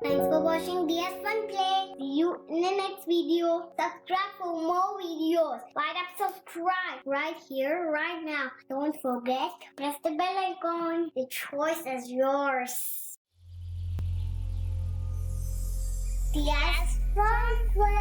Thanks for watching DS Funplay. See you in the next video. Subscribe for more videos. Right up, subscribe right here, right now. Don't forget, press the bell icon. The choice is yours. DS Funplay.